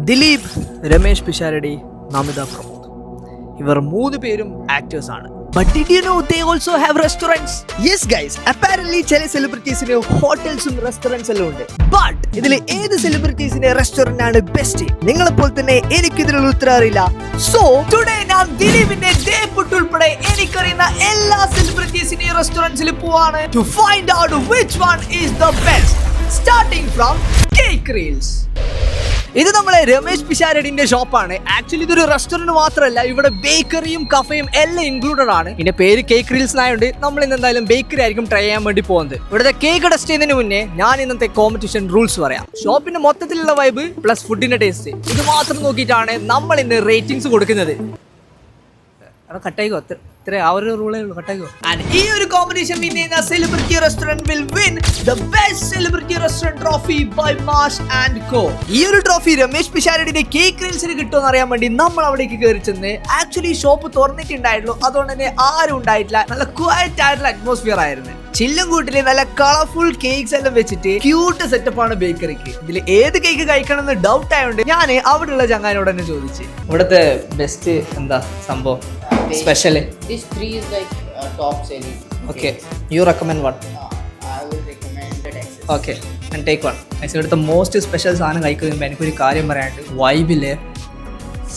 ദിലീപ്, രമേഷ് പിഷാരടി, നമിത പ്രമോദ്. ഇവർ 3 പേരും ആക്ടേഴ്സ് ആണ്. But did you know they also have restaurants? Yes guys, apparently ചില സെലിബ്രിറ്റീസിന് ഹോട്ടൽസും റെസ്റ്റോറൻറ്റ്സ് എല്ലാം ഉണ്ട്. But ഇതിൽ ഏത് സെലിബ്രിറ്റീസിന്റെ റെസ്റ്റോറന്റ് ആണ് ബെസ്റ്റ്? നിങ്ങളെപ്പോലെ തന്നെ എനിക്ക് ഇതിനുള്ള ഉത്തരം അറിയില്ല. So today ഞാൻ ദിലീപിന്റെ ദേപ്പുട്ട് ഉൾപ്പെടെ എനിക്കറിയുന്ന എല്ലാ സെലിബ്രിറ്റീസിന്റെ റെസ്റ്റോറൻറ്റ്സിൽ പോവാണ് to find out which one is the best. Starting from Cake Reels. ഇത് നമ്മളെ രമേഷ് പിഷാരടിന്റെ ഷോപ്പാണ്. ആക്ച്വലി ഇതൊരു റെസ്റ്റോറന്റ് മാത്രമല്ല, ഇവിടെ ബേക്കറിയും കഫേയും എല്ലാം ഇൻക്ലൂഡഡ് ആണ്. ഇതിന്റെ പേര് കേക്ക് റീൽസ് ആയതുകൊണ്ട് നമ്മൾ ഇന്ന് എന്തായാലും ബേക്കറി ആയിരിക്കും ട്രൈ ചെയ്യാൻ വേണ്ടി പോകുന്നത്. ഇവിടുത്തെ കേക്ക് ടെസ്റ്റ് ചെയ്യുന്നതിന് മുന്നേ ഞാൻ ഇന്നത്തെ കോമ്പറ്റീഷൻ റൂൾസ് പറയാം. ഷോപ്പിന്റെ മൊത്തത്തിലുള്ള വൈബ് പ്ലസ് ഫുഡിന്റെ ടേസ്റ്റ് ഇത് മാത്രം നോക്കിയിട്ടാണ് നമ്മൾ ഇന്ന് റേറ്റിംഗ്സ് കൊടുക്കുന്നത്. കട്ടായിക്കോ, ഇത്ര ആ ഒരു റൂളേ ഉള്ളൂ, കട്ടായിക്കോ. ആൻഡ് ഈ ഒരു കോമ്പറ്റീഷൻ വിൻ ചെയ്യുന്ന celebrity restaurant will win the best celebrity restaurant trophy by Mash and co. ഈ ഒരു ട്രോഫി രമേഷ് പിഷാരടിന്റെ കേക്ക് റീൽസിന് കിട്ടുമെന്ന് അറിയാൻ വേണ്ടി നമ്മൾ അവിടേക്ക് കയറി ചെന്ന് ആക്ച്വലി ഷോപ്പ് തുറന്നിട്ടുണ്ടായിട്ടുള്ളൂ, അതുകൊണ്ട് തന്നെ ആരും ഉണ്ടായിട്ടില്ല. നല്ല ക്വയറ്റ് ആയിട്ടുള്ള അറ്റ്മോസ്ഫിയർ ആയിരുന്നു. ചില്ലും കൂട്ടില് നല്ല കളർഫുൾ കേക്ക്സ് എല്ലാം വെച്ചിട്ട് ക്യൂട്ട് സെറ്റപ്പ് ആണ് ബേക്കറിക്ക്. ഇതിൽ ഏത് കേക്ക് കഴിക്കണം എന്ന് ഡൗട്ട് ആയതുകൊണ്ട് ഞാൻ അവിടെയുള്ള ചങ്ങാനോട് തന്നെ ചോദിച്ചു, ഇവിടുത്തെ ബെസ്റ്റ് എന്താ സംഭവം special? These three is like top selling. Okay, you recommend one? I will recommend the Texas. Okay, and take one. ഇവിടുത്തെ മോസ്റ്റ് സ്പെഷ്യൽ സാധനം കഴിക്കുമ്പോൾ എനിക്കൊരു കാര്യം പറയാനുണ്ട്. വൈബില്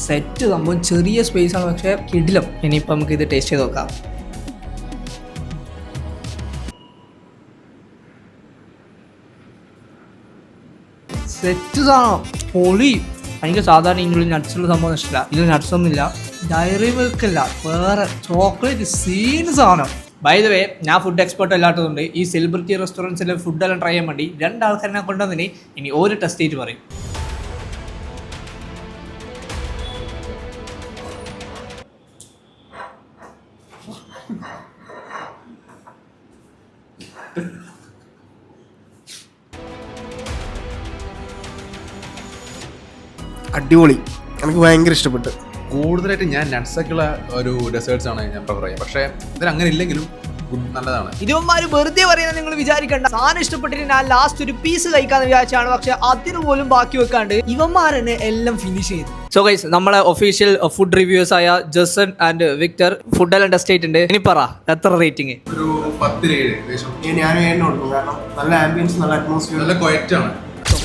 സെറ്റ് സംഭവം ചെറിയ സ്പേസ് ആണ്, പക്ഷെ കിടിലം. ഇനിയിപ്പോൾ നമുക്ക് ഇത് ടേസ്റ്റ് ചെയ്ത് നോക്കാം. സെറ്റ് സാധനം പൊളി. എനിക്ക് സാധാരണ ഇതിനുള്ളിൽ നട്ട്സുള്ള സംഭവം ഇഷ്ടമില്ല. ഇതിൽ നട്ട്സ് ഒന്നുമില്ല, ഡയറി മിൽക്ക് അല്ല, വേറെ ചോക്ലേറ്റ് സീൻ സാധനം. ബൈ ദ വേ, ഞാൻ ഫുഡ് എക്സ്പേർട്ട് അല്ലാത്തതുകൊണ്ട് ഈ സെലിബ്രിറ്റി റെസ്റ്റോറൻറ്റ്സിലെ ഫുഡെല്ലാം ട്രൈ ചെയ്യാൻ വേണ്ടി 2 ആൾക്കാരെ കൊണ്ടുവന്നിന്. ഇനി ഒരു ടെസ്റ്റ് ചെയ്തിട്ട് പറയും. അടിപൊളി, എനിക്ക് ഭയങ്കര ഇഷ്ടപ്പെട്ടു. കൂടുതലായിട്ട് ഞാൻ നട്ട്സൊക്കെയുള്ള ഒരു ഡെസേർട്സ് ആണ് ഞാൻ പ്രിഫർ ചെയ്യുക. പക്ഷേ ഇതിൽ അങ്ങനെ ഇല്ലെങ്കിലും നല്ലതാണ്. ഇവന്മാര് വെറുതെ പറയുന്നത് നിങ്ങൾ വിചാരിക്കണ്ട. സാധനം ഇഷ്ടപ്പെട്ടിട്ട് ഞാൻ ലാസ്റ്റ് ഒരു പീസ് കഴിക്കാന്ന് വിചാരിച്ചാണ്, പക്ഷെ അതിന് പോലും ബാക്കി വെക്കാണ്ട് ഇവന്മാരെന്നെ എല്ലാം ഫിനിഷ് ചെയ്തു. സോ ഗൈസ്, നമ്മളെ ഒഫീഷ്യൽ ഫുഡ് റിവ്യൂസ് ആയ ജസൻ ആൻഡ് വിക്ടർ ഫുഡെല്ലാം ടെസ്റ്റ് ചെയ്തിട്ടുണ്ട്. ഇനി പറ എത്ര റേറ്റിംഗ്? ഒരു 10-7 ഏകദേശം. ഞാൻ കൊടുക്കും, കാരണം നല്ല ആംബിയൻസ്, നല്ല അറ്റ്മോസ്ഫിയർ, നല്ല ക്വയറ്റാണ്.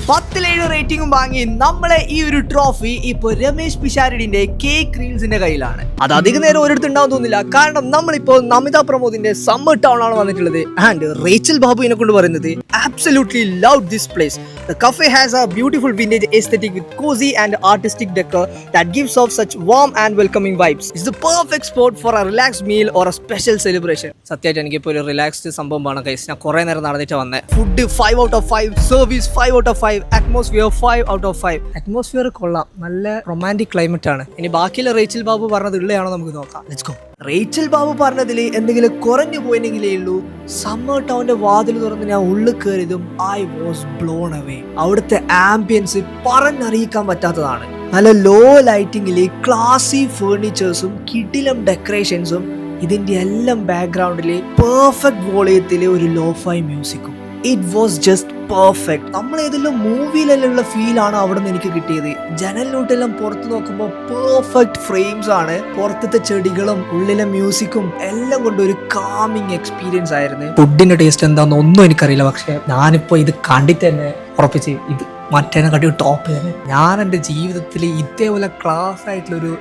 10-7 റേറ്റിംഗും വാങ്ങി നമ്മളെ ഈ ഒരു ട്രോഫി ഇപ്പൊ രമേഷ് പിഷാരടിന്റെ കേക്ക് റീൽസിന്റെ കയ്യിലാണ്. അത് അധികം നേരം ഒരിടത്ത് ഉണ്ടാവും തോന്നില്ല, കാരണം നമ്മളിപ്പോ നമിത പ്രമോദിന്റെ സമ്മർ ടൗൺ ആണ് വന്നിട്ടുള്ളത്. ആൻഡ് റേച്ചൽ ബാബു ഇതിനെ കൊണ്ട് പറയുന്നത് absolutely loved this place. The cafe has a beautiful vintage aesthetic with cozy and artistic decor that gives off such warm and welcoming vibes. It's the perfect spot for a relaxed meal or a special celebration. സത്യമായിട്ട് എനിക്കിപ്പോൾ ഒരു relaxed സംഭവം വേണം guys. ഞാൻ കുറേ നേരം നടന്നിട്ട് വന്നേ. Food 5 out of 5, service 5 out of 5, atmosphere 5 out of 5. Atmosphere കൊള്ളാം, നല്ല റൊമാൻറ്റിക് ക്ലൈമറ്റ് ആണ്. ഇനി ബാക്കിയുള്ള റേച്ചൽ ബാബു പറഞ്ഞത് ഉള്ളതാണോ നമുക്ക് നോക്കാം. Let's go. റേച്ചൽ ബാബു പറഞ്ഞതിൽ എന്തെങ്കിലും കുറഞ്ഞു പോയെങ്കിലേ ഉള്ളൂ. സമ്മർ ടൗണിന്റെ വാതിൽ തുറന്ന് ഞാൻ ഉള്ളിൽ കയറിയതും ഐ വാസ് ബ്ലോൺ അവേ. അവിടുത്തെ ആംബിയൻസ് പറഞ്ഞറിയിക്കാൻ പറ്റാത്തതാണ്. നല്ല ലോ ലൈറ്റിംഗില് ക്ലാസി ഫേർണിച്ചേഴ്സും കിടിലം ഡെക്കറേഷൻസും, ഇതിന്റെ എല്ലാം ബാക്ക്ഗ്രൗണ്ടില് പെർഫെക്റ്റ് വോളിയത്തില് ഒരു ലോഫൈ മ്യൂസിക്കും. It was just perfect. നമ്മൾ ഏതെല്ലാം മൂവിയിലുള്ള ഫീലാണ് അവിടെ നിന്ന് എനിക്ക് കിട്ടിയത്. ജനലിലോട്ടെല്ലാം പുറത്ത് നോക്കുമ്പോൾ പെർഫെക്റ്റ് ഫ്രെയിംസ് ആണ്. പുറത്തത്തെ ചെടികളും ഉള്ളിലെ മ്യൂസിക്കും എല്ലാം കൊണ്ട് ഒരു കാമിങ് എക്സ്പീരിയൻസ് ആയിരുന്നു. ഫുഡിന്റെ ടേസ്റ്റ് എന്താണെന്ന് ഒന്നും എനിക്കറിയില്ല, പക്ഷെ ഞാനിപ്പോ ഇത് കണ്ടിട്ട് തന്നെ ഉറപ്പിച്ച് ഇത് മറ്റേ കടി ടോപ്പ് തന്നെ. ഞാൻ എൻ്റെ ജീവിതത്തിൽ ഇതേപോലെ ക്ലാസ് ആയിട്ടുള്ളൊരു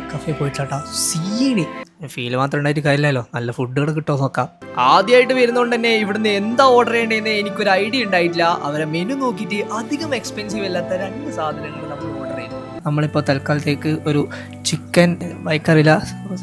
കഫേ പോയിട്ടാ സീനി ഫീൽ മാത്രം ഉണ്ടായിട്ട് കാര്യമില്ലല്ലോ, നല്ല ഫുഡുകൾ കിട്ടുമോ നോക്കാം. ആദ്യമായിട്ട് വരുന്നതുകൊണ്ട് തന്നെ ഇവിടുന്ന് എന്താ ഓർഡർ ചെയ്യേണ്ടതെന്ന് എനിക്കൊരു ഐഡിയ ഉണ്ടായിട്ടില്ല. അവരെ മെനു നോക്കിയിട്ട് അധികം എക്സ്പെൻസീവ് അല്ലാത്ത 2 സാധനങ്ങൾ നമ്മൾ ഓർഡർ ചെയ്തു. നമ്മളിപ്പോൾ തൽക്കാലത്തേക്ക് ഒരു ചിക്കൻ വൈക്കറിയില്ല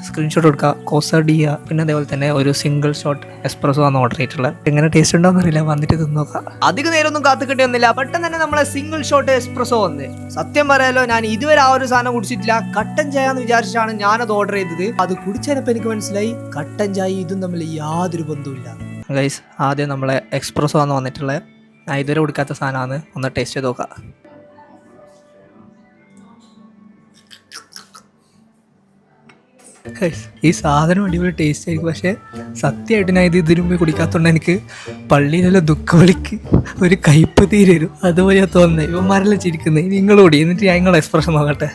സ്ക്രീൻഷോട്ട് കൊടുക്കുക, കോസഡിയ, പിന്നെ അതേപോലെ തന്നെ ഒരു സിംഗിൾ ഷോട്ട് എസ്പ്രസോ ആണ് ഓർഡർ ചെയ്തിട്ടുള്ളത്. എങ്ങനെ ടേസ്റ്റ് ഉണ്ടോന്ന് അറിയില്ല, വന്നിട്ട് ഇത് നോക്കാം. അധികം നേരമൊന്നും കാത്തുകിട്ടി വന്നില്ല, പെട്ടെന്ന് തന്നെ നമ്മളെ സിംഗിൾ ഷോട്ട് എസ്പ്രസോ വന്ന്. സത്യം പറയാലോ, ഞാൻ ഇതുവരെ ആ ഒരു സാധനം കുടിച്ചിട്ടില്ല. കട്ടൻ ചായ എന്ന് വിചാരിച്ചാണ് ഞാനത് ഓർഡർ ചെയ്തത്. അത് കുടിച്ചതിനപ്പോൾ എനിക്ക് മനസ്സിലായി കട്ടൻ ചായ ഇതും തമ്മിൽ യാതൊരു ബന്ധവുമില്ല. ഗൈസ്, ആദ്യം നമ്മളെ എക്സ്പ്രസോ ആണ് വന്നിട്ടുള്ളത്. ഞാൻ ഇതുവരെ കുടിക്കാത്ത സാധനമാണ്, ഒന്ന് ടേസ്റ്റ് ചെയ്ത് നോക്കാം. ഈ സാധനം അടിപൊളി ടേസ്റ്റ് ആയിരിക്കും. പക്ഷേ സത്യമായിട്ട് ഞാൻ ഇതിനു മുമ്പ് കുടിക്കാത്തതുകൊണ്ട് എനിക്ക് പള്ളിയിലെല്ലാം ദുഃഖവളിക്ക് ഒരു കയ്പ് തീരെ വരും. അതുപോലെ തോന്നുന്നത് ഇവന്മാരെല്ലാം ചിരിക്കുന്നത്. നിങ്ങളോടി എന്നിട്ട് ഞങ്ങളുടെ എക്സ്പ്രഷൻ നോക്കട്ടെ.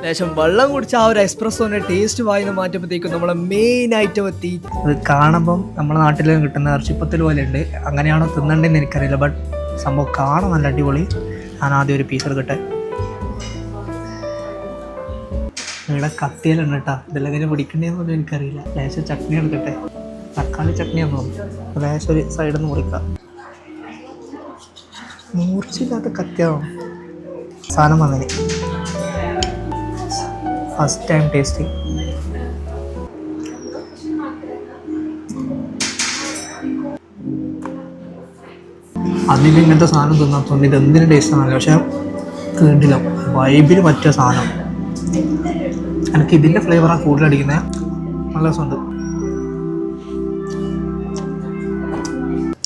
ലേശം വെള്ളം കുടിച്ച ആ ഒരു എക്സ്പ്രസോന്റെ ടേസ്റ്റ് വായിന്ന് മാറ്റുമ്പോഴത്തേക്കും നമ്മളെ മെയിൻ ഐറ്റം എത്തി. അത് കാണുമ്പം നമ്മുടെ നാട്ടിൽ കിട്ടുന്ന ഇറച്ചിപ്പത്തിൽ പോലെ ഉണ്ട്. അങ്ങനെയാണോ തിന്നണ്ടെന്ന് എനിക്കറിയില്ല. ബട്ട് സംഭവം കാണാൻ നല്ല അടിപൊളി. ഞാൻ ആദ്യം ഒരു പീസ് എടുക്കട്ടെ. ഇവിടെ കത്തിയിലുണ്ട് കേട്ടോ. ഇതെല്ലാം ഇങ്ങനെ പിടിക്കണ്ടേന്നൊന്നും എനിക്കറിയില്ല. ലേശം ചട്നി എടുക്കട്ടെ. തക്കാളി ചട്നിയാന്ന് തോന്നുന്നു. ലേശം ഒരു സൈഡിൽ നിന്ന് മുറിക്കാം. മൂർച്ചയില്ലാത്ത കത്തിയാവും സാധനം വന്നേ. First time tasting. അതിന് ഇങ്ങനത്തെ സാധനം തിന്നാത്തോണ്ട് ഇത് എന്തിനും ടേസ്റ്റ് ആണല്ലോ. പക്ഷെ കേട്ടില്ല, വൈബിന് പറ്റിയ സാധനം. എനിക്ക് ഇതിൻ്റെ ഫ്ലേവറാണ് കൂടുതലടിക്കുന്നത്. നല്ല രസമുണ്ട്.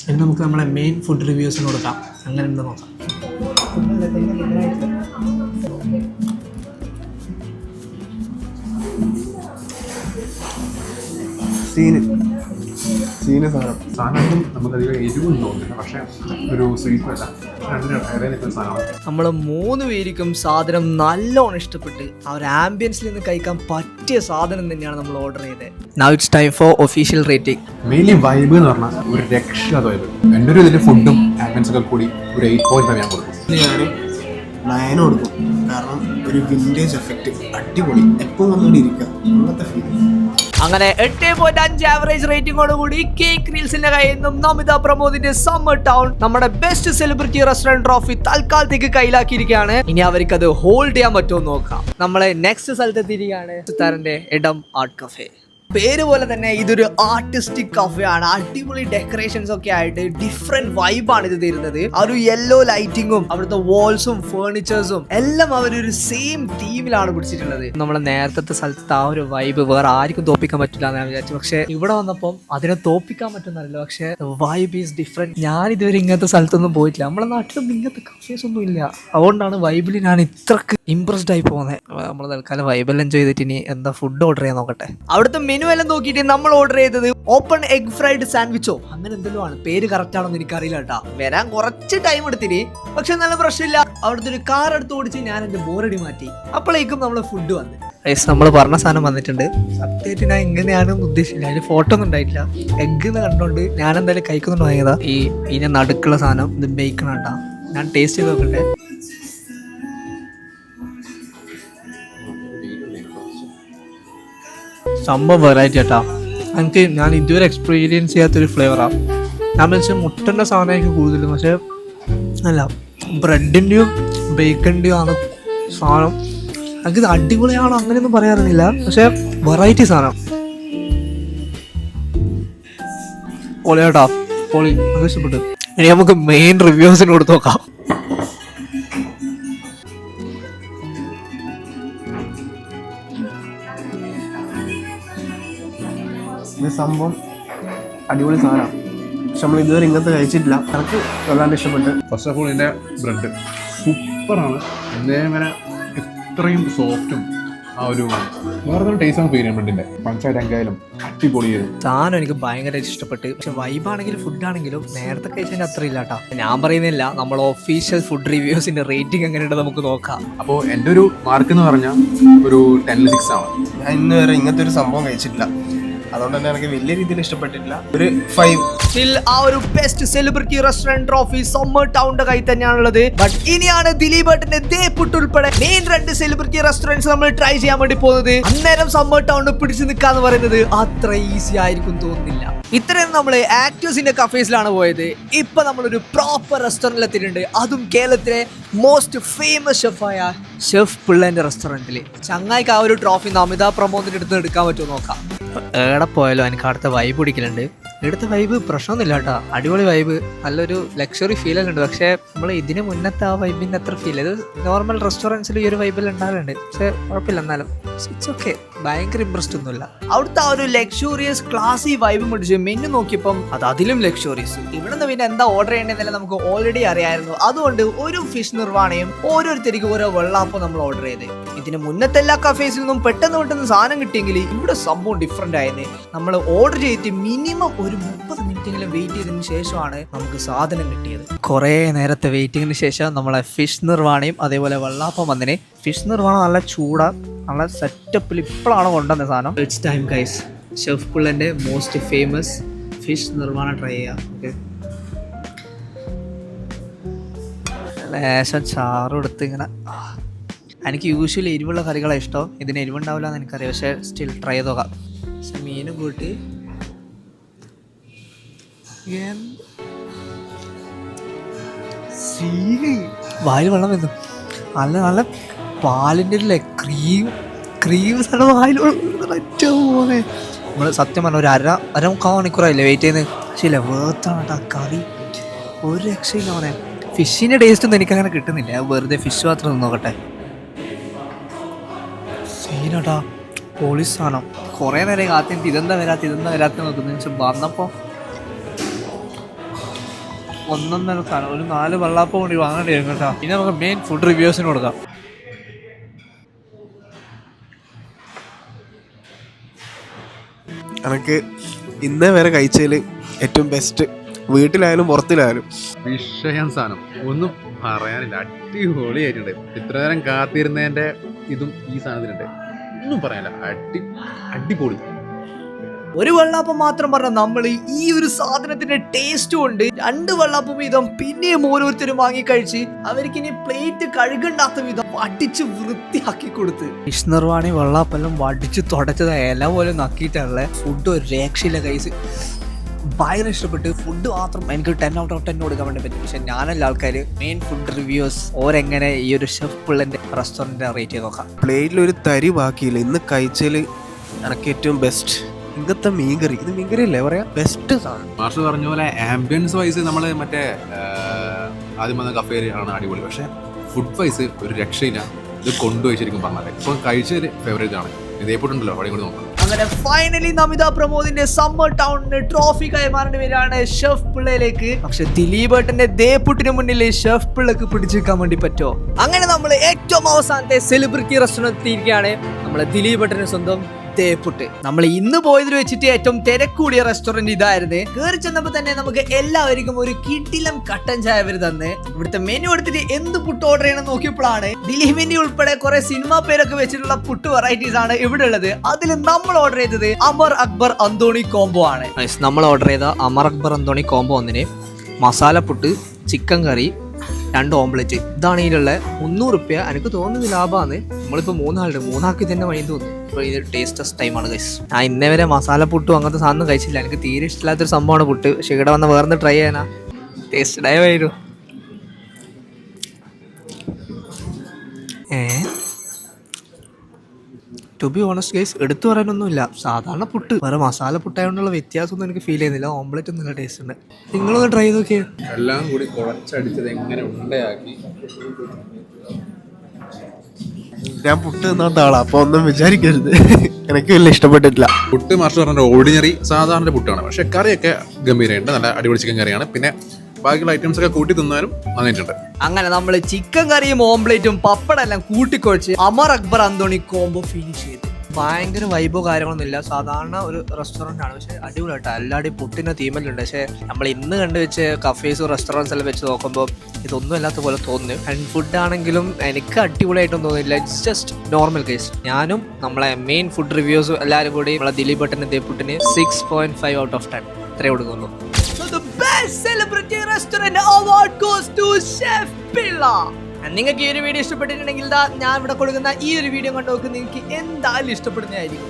ഇനി നമുക്ക് നമ്മളെ മെയിൻ ഫുഡ് റിവ്യൂസിന് കൊടുക്കാം. അങ്ങനെ ഉണ്ട് നോക്കാം. സാധനം നമുക്കധികം എരിവും തോന്നുന്നില്ല, പക്ഷേ ഒരു സ്വീറ്റും അല്ല. സാധനമാണ്. നമ്മൾ 3 പേർക്കും സാധനം നല്ലോണം ഇഷ്ടപ്പെട്ട് ആ ഒരു ആംബിയൻസിൽ നിന്ന് കഴിക്കാൻ പറ്റിയ സാധനം തന്നെയാണ് നമ്മൾ ഓർഡർ ചെയ്തത്. Now it's time for official rating. Mainly vibe എന്ന് പറഞ്ഞാൽ ഒരു രക്ഷാത വൈബ്. എൻ്റെ ഒരു ഇതിൻ്റെ ഫുഡും ആംബിയൻസ് ഒക്കെ കൂടി ഒരു 8.5 ഞാൻ കൊടുക്കും. ഞാൻ 9 കൊടുക്കും. കാരണം ഒരു വിൻറ്റേജ് എഫക്റ്റ് അടിപൊളി. എപ്പോൾ വന്നുകൊണ്ട് ഇരിക്കുക അങ്ങനത്തെ ഫീലിംഗ്. അങ്ങനെ 8.5 ആവറേജ് റേറ്റിംഗോട് കൂടി കേക്ക് റീൽസിന്റെ കയ്യിൽ നിന്നും നമിത പ്രമോദിന്റെ സമ്മർ ടൗൺ നമ്മുടെ ബെസ്റ്റ് സെലിബ്രിറ്റി റെസ്റ്റോറന്റ് ട്രോഫി തൽക്കാലത്തേക്ക് കയ്യിലാക്കിയിരിക്കുകയാണ്. ഇനി അവർക്ക് അത് ഹോൾഡ് ചെയ്യാൻ പറ്റുമോ നോക്കാം. നമ്മളെ നെക്സ്റ്റ് സ്ഥലത്തെത്തിയിരിക്കുകയാണ്. സുതാറിന്റെ ഇടം ആർട്ട് കഫേ. പേര് പോലെ തന്നെ ഇതൊരു ആർട്ടിസ്റ്റിക് കഫേ ആണ്. അടിപൊളി ഡെക്കറേഷൻസ് ഒക്കെ ആയിട്ട് ഡിഫറെന്റ് വൈബാണ് ഇത് തരുന്നത്. ആ ഒരു യെല്ലോ ലൈറ്റിങ്ങും അവിടുത്തെ വാൾസും ഫേർണിച്ചേഴ്സും എല്ലാം അവരൊരു സെയിം തീമിലാണ് പിടിച്ചിട്ടുള്ളത്. നമ്മളെ നേരത്തെ സ്ഥലത്ത് ആ ഒരു വൈബ് വേറെ ആർക്കും തോപ്പിക്കാൻ പറ്റില്ല എന്ന് ഞാൻ വിചാരിച്ചു. പക്ഷെ ഇവിടെ വന്നപ്പം അതിനെ തോപ്പിക്കാൻ പറ്റുന്നല്ലോ. പക്ഷെ വൈബ് ഈസ് ഡിഫറെന്റ്. ഞാൻ ഇതുവരെ ഇങ്ങനത്തെ സ്ഥലത്തൊന്നും പോയിട്ടില്ല. നമ്മളെ നാട്ടിലൊന്നും ഇങ്ങനത്തെ കഫേസ് ഒന്നും ഇല്ല. അതുകൊണ്ടാണ് വൈബിൽ ഞാൻ ഇത്രക്ക് ഇംപ്രസ്ഡ് ആയി പോകുന്നത്. നമ്മൾ തൽക്കാലം വൈബെല്ലാം എൻജോയ് ചെയ്തിട്ട് ഇനി എന്താ ഫുഡ് ഓർഡർ ചെയ്യാൻ നോക്കട്ടെ. അവിടുത്തെ മെനു എല്ലാം നോക്കിയിട്ട് നമ്മൾ ഓർഡർ ചെയ്തത് ഓപ്പൺ എഗ് ഫ്രൈഡ് സാൻഡ്വിച്ചോ അങ്ങനെ എന്തെങ്കിലും ആണ്. പേര് കറക്റ്റ് ആണോ എന്ന് എനിക്കറിയില്ല കേട്ടോ. വരാൻ കുറച്ച് ടൈം എടുത്തിനി. പക്ഷെ നല്ല പ്രശ്നമില്ല. അവിടുത്തെ ഒരു കാർ എടുത്ത് ഓടിച്ച് ഞാൻ എന്റെ ബോറടി മാറ്റി. അപ്പോഴേക്കും നമ്മളെ ഫുഡ് വന്ന് നമ്മൾ പറഞ്ഞ സാധനം വന്നിട്ടുണ്ട്. സത്യമായിട്ട് ഞാൻ എങ്ങനെയാണ് ഉദ്ദേശിച്ചില്ല. അതിന് ഫോട്ടോ ഒന്നും ഉണ്ടായിട്ടില്ല. എഗ് എന്ന് കണ്ടോണ്ട് ഞാൻ എന്തായാലും കഴിക്കുന്നുണ്ട് വാങ്ങിയതാ. ഇതിന്റെ നടുക്കുള്ള സാധനം ഇത് ബേക്കൺ കേട്ടാ. ഞാൻ ടേസ്റ്റ് ചെയ്ത് നോക്കട്ടെ. സംഭവം വെറൈറ്റി കേട്ടാ. എനിക്ക് ഞാൻ ഇതുവരെ എക്സ്പീരിയൻസ് ചെയ്യാത്തൊരു ഫ്ലേവറാണ്. ഞാൻ വെച്ചാൽ മുട്ടൻ്റെ സാധനമായിരിക്കും കൂടുതലും. പക്ഷേ അല്ല, ബ്രെഡിൻ്റെയും ബേക്കണിൻ്റെയും ആണ് സാധനം. എനിക്കിത് അടിപൊളിയാണോ അങ്ങനെയൊന്നും പറയാറില്ല. പക്ഷേ വെറൈറ്റി സാധനം പൊളി കേട്ടാ. പൊളി, അത് ഇഷ്ടപ്പെട്ടു. ഇനി നമുക്ക് മെയിൻ റിവ്യൂസിന് കൊടുത്ത് നോക്കാം. ഇത് സംഭവം അടിപൊളി സാധനമാണ്. പക്ഷെ നമ്മൾ ഇതുവരെ ഇങ്ങനത്തെ കഴിച്ചിട്ടില്ല. എനിക്ക് വല്ലാണ്ട് ഇഷ്ടപ്പെട്ട്. ഫസ്റ്റ് ഓഫ് ഓൾ ഇതിൻ്റെ ബ്രെഡ് സൂപ്പറാണ്. ഇതേവരെ ഇത്രയും സോഫ്റ്റും ആ ഒരു വേറെ ടേസ്റ്റ് ആണ് ഫീൽ ചെയ്യാൻ ബ്രെഡിൻ്റെ. പഞ്ചായത്തായാലും അടിപൊളിയായിരുന്നു സാധനം. എനിക്ക് ഭയങ്കരമായിട്ട് ഇഷ്ടപ്പെട്ട്. പക്ഷെ വൈബാണെങ്കിലും ഫുഡാണെങ്കിലും നേരത്തെ കഴിച്ചതിൻ്റെ അത്ര ഇല്ല കേട്ടോ. ഞാൻ പറയുന്നില്ല, നമ്മൾ ഒഫീഷ്യൽ ഫുഡ് റിവ്യൂസിന്റെ റേറ്റിംഗ് എങ്ങനെയുണ്ട് നമുക്ക് നോക്കാം. അപ്പോൾ എൻ്റെ ഒരു മാർക്ക് എന്ന് പറഞ്ഞാൽ ഒരു 10/6 ആണ്. ഞാൻ ഇന്ന് വരെ ഇങ്ങനത്തെ ഒരു സംഭവം കഴിച്ചിട്ടില്ല. അതുകൊണ്ട് തന്നെ എനിക്ക് വലിയ രീതിയിൽ ഇഷ്ടപ്പെട്ടിട്ടില്ല. ഒരു 5. സ്റ്റിൽ ആ ഒരു best celebrity restaurant trophy Summer ടൗണിന്റെ കയ്യിൽ തന്നെയാണുള്ളത്. ബട്ട് ഇനിയാണ് ദിലീപേട്ടന്റെ ദേപ്പുട്ട് ഉൾപ്പെടെ മെയിൻ 2 സെലിബ്രിറ്റി റെസ്റ്റോറന്റ്സ് നമ്മൾ ട്രൈ ചെയ്യാൻ വേണ്ടി പോകുന്നത്. അന്നേരം സമ്മർ ടൗണിൽ പിടിച്ചു നിൽക്കാന്ന് പറയുന്നത് അത്ര ഈസി ആയിരിക്കും തോന്നുന്നില്ല. ഇത്രയും നമ്മൾ ആക്ടേഴ്സിന്റെ കഫേസിലാണ് പോയത്. ഇപ്പൊ നമ്മളൊരു പ്രോപ്പർ റെസ്റ്റോറന്റിൽ എത്തിയിട്ടുണ്ട്. അതും കേരളത്തിലെ മോസ്റ്റ് ഫേമസ് ഷെഫായ ഷെഫ് പിള്ളേന്റെ റെസ്റ്റോറന്റിൽ. ചങ്ങായിക്ക് ആ ഒരു ട്രോഫി നമിത പ്രമോദിന്റെ അടുത്ത് എടുക്കാൻ പറ്റുമോ നോക്കാം. എവിടെ പോയാലോ എനിക്ക് അടുത്ത വൈബ് പിടിക്കലുണ്ട്. ഇവിടുത്തെ വൈബ് പ്രശ്നമൊന്നുമില്ല കേട്ടോ. അടിപൊളി വൈബ്, നല്ലൊരു ലക്ഷറി ഫീലെല്ലാം ഉണ്ട്. പക്ഷേ നമ്മൾ ഇതിന് മുന്നത്തെ ആ വൈബിൻ്റെ അത്ര ഫീൽ. ഇത് നോർമൽ റെസ്റ്റോറൻറ്റ്സിൽ ഈ ഒരു വൈബിൽ ഉണ്ടാകാറുണ്ട്. പക്ഷേ കുഴപ്പമില്ല. എന്നാലും ഇറ്റ്സ് ഓക്കെ. ഭയങ്കര ഇൻട്രസ്റ്റ് ഒന്നുമില്ല. അവിടുത്തെ ആ ഒരു ലക്ഷൂറിയസ് ക്ലാസി വൈബ് പിടിച്ച് മെനു നോക്കിയപ്പം അത് അതിലും ലക്ഷൂറിയസ്. ഇവിടെ നിന്ന് പിന്നെ എന്താ ഓർഡർ ചെയ്യേണ്ടതെന്നല്ല നമുക്ക് ഓൾറെഡി അറിയായിരുന്നു. അതുകൊണ്ട് ഒരു ഫിഷ് നിർവാണയും ഓരോരുത്തർക്ക് ഓരോ വെള്ളാപ്പം നമ്മൾ ഓർഡർ ചെയ്ത്. ഇതിന് മുന്നത്തെ എല്ലാ കഫേസിൽ നിന്നും പെട്ടെന്ന് സാധനം കിട്ടിയെങ്കിൽ ഇവിടെ സംഭവം ഡിഫറെന്റ് ആയിരുന്നു. നമ്മൾ ഓർഡർ ചെയ്തിട്ട് മിനിമം ഒരു 30 മിനിറ്റെങ്കിലും വെയിറ്റ് ചെയ്തതിന് ശേഷമാണ് നമുക്ക് സാധനം കിട്ടിയത്. കുറേ നേരത്തെ വെയിറ്റിങ്ങിന് ശേഷം നമ്മളെ ഫിഷ് നിർവാണയും അതേപോലെ വെള്ളാപ്പം വന്നിന്. ഫിഷ് നിർവാണ നല്ല ചൂടാ, നല്ല സെറ്റപ്പിൽ ഇപ്പോഴാണ് കൊണ്ടുവന്ന സാധനം. It's time guys. ഷെഫ് പുള്ളന്റെ most famous fish nirvana try ചെയ്യാം. ഓക്കെ, ലേശം ചാറും എടുത്ത് ഇങ്ങനെ. എനിക്ക് യൂഷ്വലി എരിവുള്ള കറികളാണ് ഇഷ്ടം. ഇതിന് എരിവുണ്ടാവില്ല എന്ന് എനിക്കറിയാം, പക്ഷേ സ്റ്റിൽ ട്രൈ ചെയ്ത് നോക്കാം. പക്ഷെ മീനും കൂട്ടി വായിൽ വെള്ളം വന്നു. നല്ല പാലിൻ്റെ ഒരു ക്രീം സാധനം വായിലുള്ള ഏറ്റവും പോലെ. നമ്മൾ സത്യം പറഞ്ഞ ഒരു അരമുക്കാൽ മണിക്കൂറായില്ലേ വെയിറ്റ് ചെയ്യുന്നത്. പക്ഷേ ഇല്ല, വേർത്താണ് കേട്ടോ കറി, ഒരു രക്ഷയില്ല മോനെ. ഫിഷിൻ്റെ ടേസ്റ്റ് ഒന്നും എനിക്കങ്ങനെ കിട്ടുന്നില്ല. വെറുതെ ഫിഷ് മാത്രം നോക്കട്ടെ. സീനട്ടാ, പോലീസ് സാധനം. കുറേ നേരം കാത്തിട്ട് ഇതെന്താ വരാത്ത നോക്കുന്നത്. പക്ഷെ വന്നപ്പോൾ ഒന്നൊന്നര സാധനം, ഒരു 4 വെള്ളാപ്പം കൂടി വാങ്ങേണ്ടി വരും കേട്ടോ. ഇനി നമുക്ക് മെയിൻ ഫുഡ് റിവ്യൂസിന് കൊടുക്കാം. എനിക്ക് ഇന്നേ വരെ കഴിച്ചതിൽ ഏറ്റവും ബെസ്റ്റ്, വീട്ടിലായാലും പുറത്തിലായാലും. വിഷയം സാധനം ഒന്നും പറയാനില്ല, അടിപൊളിയായിട്ടുണ്ട്. ഇത്ര നേരം കാത്തിരുന്നതിൻ്റെ ഇതും ഈ സാധനത്തിനുണ്ട്, ഒന്നും പറയാനില്ല, അടിപൊളി. ഒരു വെള്ളാപ്പം മാത്രം പറഞ്ഞാൽ നമ്മൾ ഈ ഒരു സാധനത്തിന്റെ ടേസ്റ്റ് കൊണ്ട് 2 വെള്ളാപ്പം വീതം പിന്നെയും ഓരോരുത്തരും വാങ്ങി കഴിച്ച് അവർക്ക് ഇനി പ്ലേറ്റ് കഴുകണ്ടാത്ത വിധം വടിച്ച് വൃത്തിയാക്കി കൊടുത്ത്. ഫിഷ് നിർവാണി വെള്ളാപ്പെല്ലാം വടിച്ച് തുടച്ചത് ഇല പോലെ നക്കിയിട്ടുള്ള ഫുഡ് ഒരു രക്ഷയില്ല കൈസ്. ഭയങ്കര ഇഷ്ടപ്പെട്ട്. ഫുഡ് മാത്രം എനിക്ക് 10 out of 10 കൊടുക്കാൻ വേണ്ടി പറ്റും. പക്ഷെ ഞാനല്ല ആൾക്കാർ മെയിൻ ഫുഡ് റിവ്യൂസ് ഓരെങ്ങനെ ഈ ഒരു ഷെഫ് പുള്ളന്റെ റെസ്റ്റോറൻറ്റ് റേറ്റ് ചെയ്ത് നോക്കാം. പ്ലേറ്റിൽ ഒരു തരി ബാക്കിയില്ല. ഇന്ന് കഴിച്ചതിൽ എനിക്ക് ഏറ്റവും ബെസ്റ്റ് ഇങ്ങനത്തെ മീൻകറി. ഇത് മീൻകറി അല്ലേ പറയാ, ബെസ്റ്റ് സാധനം. മാഷ് പറഞ്ഞ പോലെ ആംബിയൻസ് വൈസ് നമ്മൾ മറ്റേ ആദ്യം വന്ന കഫേയിൽ ആണ് അടിപൊളി. പക്ഷെ ഫുഡ് വൈസ് ഒരു രക്ഷയില്ല. ഇത് കൊണ്ടുപോയി ശരിക്കും പറഞ്ഞാൽ ഇപ്പം കഴിച്ചൊരു ഫേവറേറ്റ് ആണ്. ഇതേപോട്ടുണ്ടല്ലോ അവിടെ കൂടി നോക്കാം. അങ്ങനെ ഫൈനലി നമിത പ്രമോദിന്റെ സമ്മർ ടൗണിന് ട്രോഫി കൈമാറേണ്ടി വരികയാണ് ഷെഫ് പിള്ളയിലേക്ക്. പക്ഷെ ദിലീപേട്ടന്റെ ദേപ്പുട്ടിന് മുന്നിൽ ഷെഫ് പിള്ളക്ക് പിടിച്ചെടുക്കാൻ വേണ്ടി പറ്റുമോ? അങ്ങനെ നമ്മൾ ഏറ്റവും അവസാനത്തെ സെലിബ്രിറ്റി റെസ്റ്റോറന്റ് എത്തിയിരിക്കുകയാണ്. നമ്മളെ ദിലീപേട്ടന് സ്വന്തം ദേപ്പുട്ട്. നമ്മൾ ഇന്ന് പോയതിൽ വെച്ചിട്ട് ഏറ്റവും തിരക്കൂടിയ റെസ്റ്റോറന്റ് ഇതായിരുന്നു. കയറി ചെന്നപ്പോ തന്നെ നമുക്ക് എല്ലാവർക്കും ഒരു കിടിലം കട്ടൻ ചായ അവർ തന്ന് ഇവിടുത്തെ മെനു എടുത്തിട്ട് എന്ത് പുട്ട് ഓർഡർ ചെയ്യണം നോക്കിയപ്പോഴാണ് ദിലീപിന്റെ ഉൾപ്പെടെ കുറെ സിനിമാ പേരൊക്കെ വെച്ചിട്ടുള്ള പുട്ട് വെറൈറ്റീസ് ആണ് ഇവിടെ ഉള്ളത്. അതിൽ നമ്മൾ ഓർഡർ ചെയ്തത് അമർ അക്ബർ അന്തോണി കോംബോ ആണ്. നമ്മൾ ഓർഡർ ചെയ്ത അമർ അക്ബർ അന്തോണി കോംബോ ഒന്നിന് മസാല പുട്ട്, ചിക്കൻ കറി, 2 ഓംപ്ലേറ്റ്. ഇതാണ് ഇതിലുള്ള 300 രൂപ. എനിക്ക് തോന്നുന്നത് ലാഭമാണ്. നമ്മളിപ്പോൾ 3 ആളുണ്ട്, 3 ആൾക്ക് തന്നെ വഴി തോന്നുന്നു. ഇപ്പോൾ ഇത് ടേസ്റ്റസ് ടൈമാണ് ഗൈസ്. ഞാൻ ഇന്നേ വരെ മസാല പുട്ടും അങ്ങനത്തെ സാധനം കഴിച്ചില്ല. എനിക്ക് തീരെ ഇഷ്ടമില്ലാത്തൊരു സംഭവമാണ് പുട്ട്. പക്ഷെ ഇവിടെ വന്ന് വേറെ ട്രൈ ചെയ്യാനാ ടേസ്റ്റ് ഡയവായിരുന്നു. ടു ബി ഓണസ്റ്റ് ഗൈസ്, എടുത്തു പറയാനൊന്നുമില്ല. സാധാരണ പുട്ട് വേറെ മസാല പുട്ടായതുകൊണ്ടുള്ള വ്യത്യാസമൊന്നും എനിക്ക് ഫീൽ ചെയ്യുന്നില്ല. ഓംപ്ലേറ്റ് നല്ല ടേസ്റ്റ് ഉണ്ട്. നിങ്ങളൊന്ന് ട്രൈ ചെയ്ത് നോക്കിയേ. എല്ലാം കൂടി കുഴച്ചടിച്ചത് എങ്ങനെ ഉണ്ടയാക്കി. ഞാൻ പുട്ട് തിന്നാത്ത ആളാ, അപ്പൊ ഒന്നും വിചാരിക്കരുത്. എനിക്ക് വലിയ ഇഷ്ടപ്പെട്ടിട്ടില്ല. പുട്ട് മാസ്റ്റർ പറഞ്ഞ ഓർഡിനറി സാധാരണ പുട്ടാണ്. പക്ഷെ കറിയൊക്കെ ഗംഭീരമുണ്ട്, നല്ല അടിപൊളി ചിക്കൻ കറിയാണ്. പിന്നെ ബാക്കിയുള്ള ഐറ്റംസ് ഒക്കെ കൂട്ടി തിന്നാലും നന്നായിട്ടുണ്ട്. അങ്ങനെ നമ്മൾ ചിക്കൻ കറിയും ഓംപ്ലേറ്റും പപ്പടം എല്ലാം കൂട്ടിക്കുഴച്ച് അമർ അക്ബർ അന്തോണി കോംബോ ഫിനിഷ് ചെയ്ത്. ഭയങ്കര വൈബോ കാര്യങ്ങളൊന്നും ഇല്ല, സാധാരണ ഒരു റെസ്റ്റോറൻ്റ് ആണ്. പക്ഷേ അടിപൊളിയായിട്ട് എല്ലാവരുടെയും പുട്ടിൻ്റെ തീമലുണ്ട്. പക്ഷേ നമ്മൾ ഇന്ന് കണ്ടുവെച്ച് കഫേസും റെസ്റ്റോറൻറ്റ്സ് എല്ലാം വെച്ച് നോക്കുമ്പോൾ ഇതൊന്നും അല്ലാത്ത പോലെ തോന്നുന്നു. ആൻഡ് ഫുഡ് ആണെങ്കിലും എനിക്ക് അടിപൊളിയായിട്ടൊന്നും തോന്നുന്നില്ല. It's just normal case. ഞാനും നമ്മളെ മെയിൻ ഫുഡ് റിവ്യൂസും എല്ലാവരും കൂടി നമ്മളെ ദിലീപ് ഭട്ടിൻ്റെ ദേപ്പുട്ടിന് 6.5 out of 10 ഇത്രേ കൊടുക്കുള്ളൂ. The best celebrity restaurant award goes to Chef Pilla. നിങ്ങൾക്ക് ഈ ഒരു വീഡിയോ ഇഷ്ടപ്പെട്ടിട്ടുണ്ടെങ്കിൽ ഞാൻ ഇവിടെ കൊടുക്കുന്ന ഈ ഒരു വീഡിയോ കണ്ടു നോക്ക്, നിങ്ങൾക്ക് എന്തായാലും ഇഷ്ടപ്പെടുന്നതായിരിക്കും.